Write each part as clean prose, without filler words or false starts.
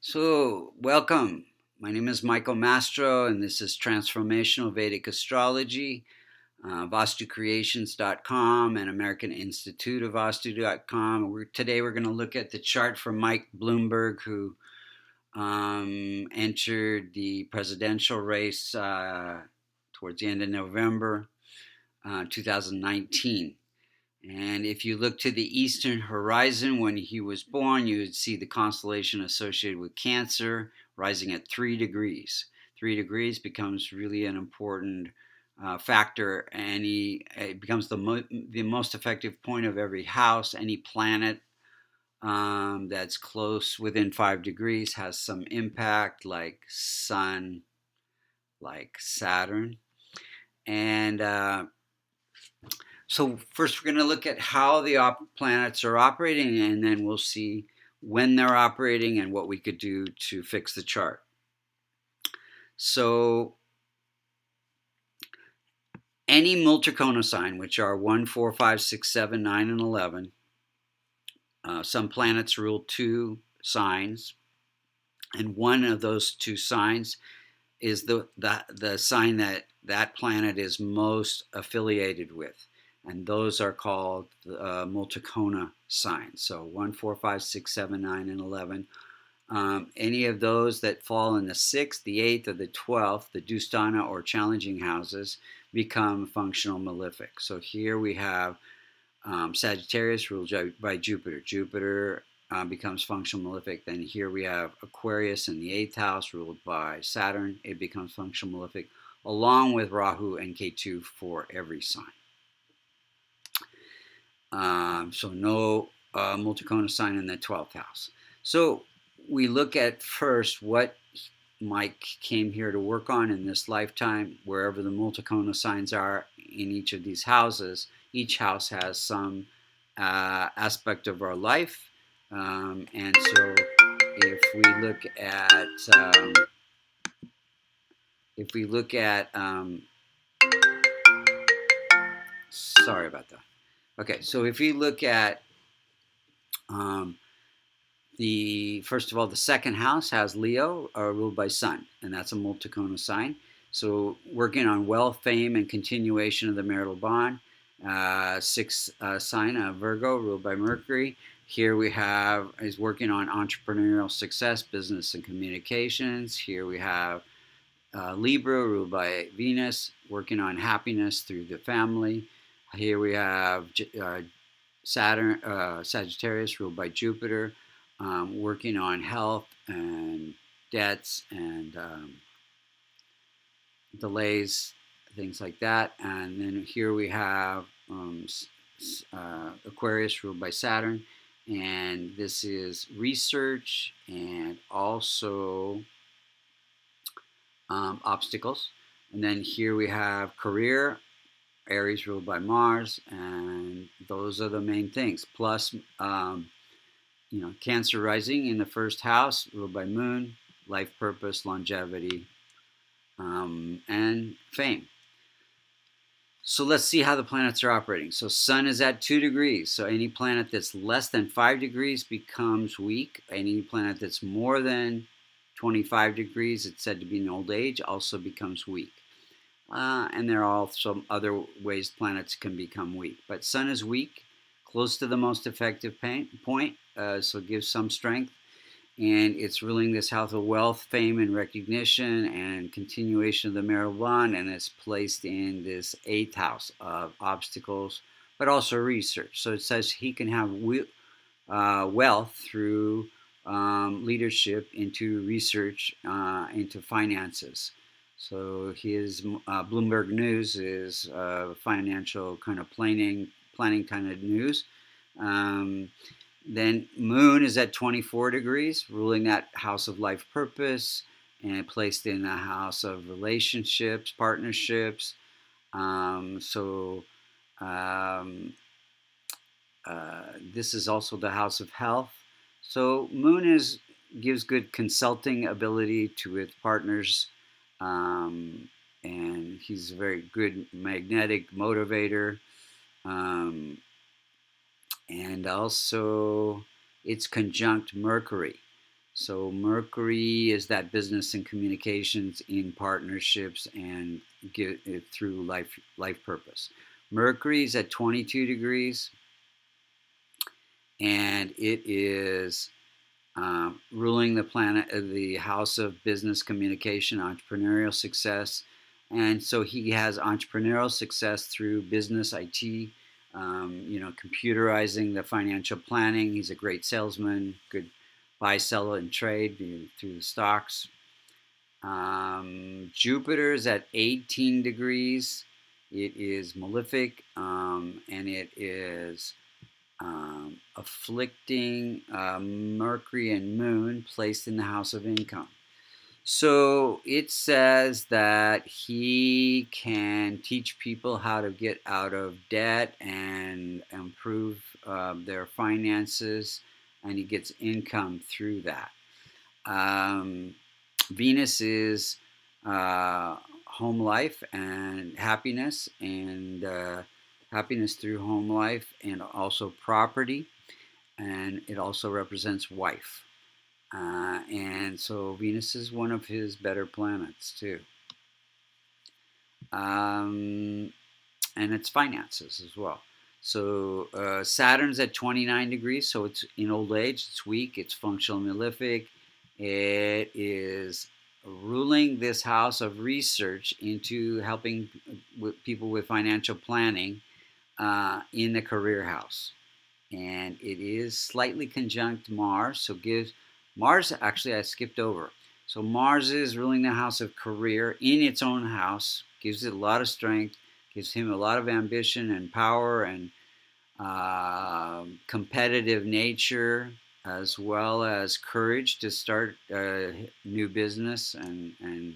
So, welcome. My name is Michael Mastro, and this is Transformational Vedic Astrology, vastucreations.com, and American Institute of Vastu.com. Today we're going to look at the chart from Mike Bloomberg, who entered the presidential race towards the end of November 2019. And if you look to the eastern horizon when he was born, you would see the constellation associated with Cancer rising at 3 degrees. 3 degrees becomes really an important factor, and it becomes the most effective point of every house. Any planet that's close within 5 degrees has some impact, like Sun, like Saturn. And so first we're going to look at how the planets are operating, and then we'll see when they're operating and what we could do to fix the chart. So any Multikona sign, which are 1, 4, 5, 6, 7, 9, and 11, some planets rule 2 signs, and one of those 2 signs is the sign that planet is most affiliated with. And those are called Multikona signs. So 1, 4, 5, 6, 7, 9, and 11. Any of those that fall in the 6th, the 8th, or the 12th, the Dustana or challenging houses, become functional malefic. So here we have Sagittarius ruled by Jupiter. Jupiter becomes functional malefic. Then here we have Aquarius in the 8th house ruled by Saturn. It becomes functional malefic, along with Rahu and Ketu for every sign. So no Multikona sign in the 12th house. So we look at first what Mike came here to work on in this lifetime, wherever the Multikona signs are in each of these houses. Each house has some aspect of our life. And so if we look at, sorry about that. Okay, so if you look at first of all, the 2nd house has Leo, ruled by Sun, and that's a Multikona sign. So working on wealth, fame, and continuation of the marital bond. 6th sign, Virgo, ruled by Mercury. Here we have, is working on entrepreneurial success, business, and communications. Here we have Libra, ruled by Venus, working on happiness through the family. Here we have Saturn, Sagittarius, ruled by Jupiter, working on health and debts and delays, things like that. And then here we have Aquarius, ruled by Saturn, and this is research and also obstacles. And then here we have career, Aries ruled by Mars, and those are the main things. Plus, Cancer rising in the 1st house, ruled by Moon, life purpose, longevity, and fame. So let's see how the planets are operating. So Sun is at 2 degrees. So any planet that's less than 5 degrees becomes weak. Any planet that's more than 25 degrees, it's said to be in old age, also becomes weak. And there are also other ways planets can become weak. But Sun is weak, close to the most effective point, so it gives some strength. And it's ruling this house of wealth, fame, and recognition, and continuation of the marital bond, and it's placed in this 8th house of obstacles, but also research. So it says he can have wealth through leadership into research, into finances. So his Bloomberg News is financial kind of planning kind of news. Then Moon is at 24 degrees, ruling that house of life purpose, and placed in the house of relationships, partnerships. This is also the house of health. So Moon gives good consulting ability to its partners. And he's a very good magnetic motivator. And also it's conjunct Mercury. So Mercury is that business and communications in partnerships and get it through life purpose. Mercury is at 22 degrees, and it is ruling the planet, the house of business, communication, entrepreneurial success. And so he has entrepreneurial success through business, IT, computerizing the financial planning. He's a great salesman, good buy, sell, and trade through the stocks. Jupiter's at 18 degrees. It is malefic, and it is afflicting Mercury and Moon placed in the house of income. So it says that he can teach people how to get out of debt and improve their finances, and he gets income through that. Venus is home life and happiness, and happiness through home life, and also property, and it also represents wife. And so Venus is one of his better planets too. And it's finances as well. So Saturn's at 29 degrees, so it's in old age, it's weak, it's functional malefic. It is ruling this house of research into helping people with financial planning in the career house. And it is slightly conjunct Mars, so gives Mars, actually I skipped over. So Mars is ruling the house of career in its own house, gives it a lot of strength, gives him a lot of ambition and power and competitive nature, as well as courage to start a new business, and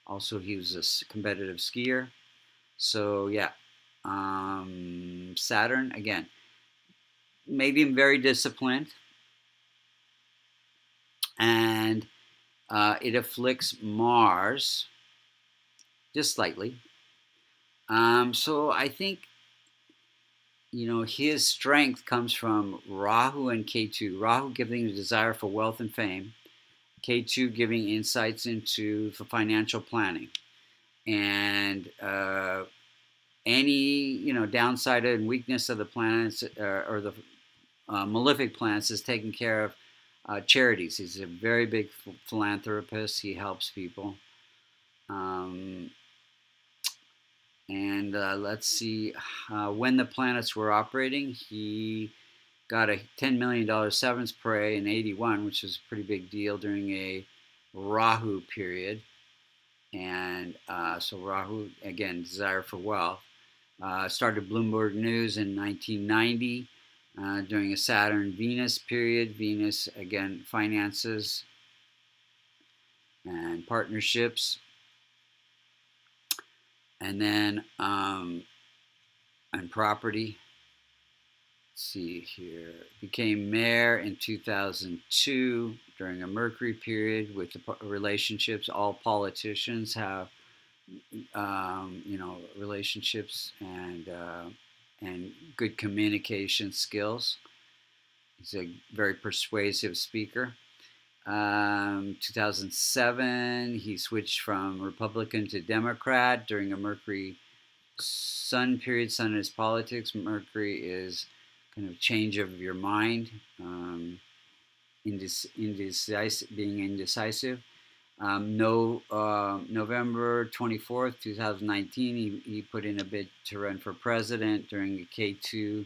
also he was a competitive skier. So yeah, Saturn again, maybe very disciplined, and it afflicts Mars just slightly. So I think his strength comes from Rahu and Ketu. Rahu giving the desire for wealth and fame, Ketu giving insights into financial planning, and any downside and weakness of the planets or the malefic planets is taking care of charities. He's a very big philanthropist. He helps people. And let's see, when the planets were operating, he got a $10 million severance pay in 81, which was a pretty big deal during a Rahu period. And so Rahu, again, desire for wealth. Started Bloomberg News in 1990 during a Saturn-Venus period. Venus, again, finances and partnerships. And then, and property. Let's see here. Became mayor in 2002 during a Mercury period with the relationships. All politicians have, relationships and good communication skills. He's a very persuasive speaker. 2007, he switched from Republican to Democrat during a Mercury Sun period. Sun is politics. Mercury is kind of change of your mind, being indecisive. November 24th, 2019, he put in a bid to run for president during the K2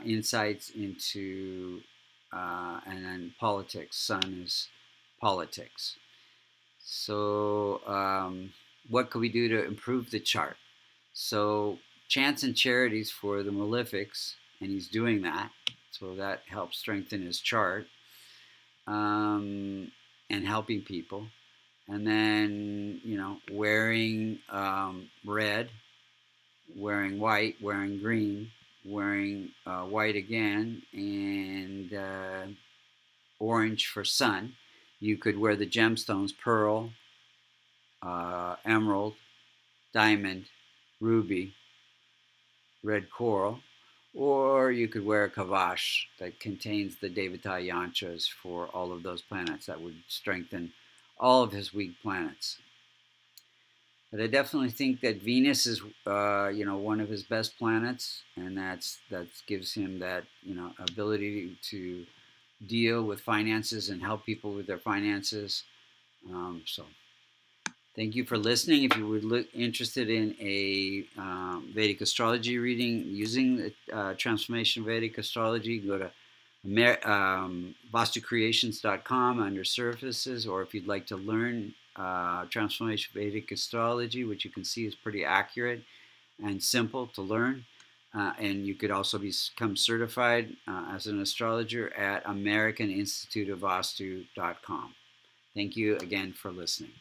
insights into and then politics. Sun is politics. So what could we do to improve the chart? So chants and charities for the malefics, and he's doing that. So that helps strengthen his chart and helping people. And then, wearing red, wearing white, wearing green, wearing white again, and orange for sun. You could wear the gemstones, pearl, emerald, diamond, ruby, red coral, Or you could wear a kavash that contains the Devata yantras for all of those planets. That would strengthen all of his weak planets. But I definitely think that Venus is, one of his best planets, and that gives him that, ability to deal with finances and help people with their finances. So thank you for listening. If you were interested in a Vedic astrology reading using the Transformation Vedic Astrology, go to vastucreations.com under services, or if you'd like to learn Transformation Vedic Astrology, which you can see is pretty accurate and simple to learn. And you could also become certified as an astrologer at American Institute of Vastu.com. Thank you again for listening.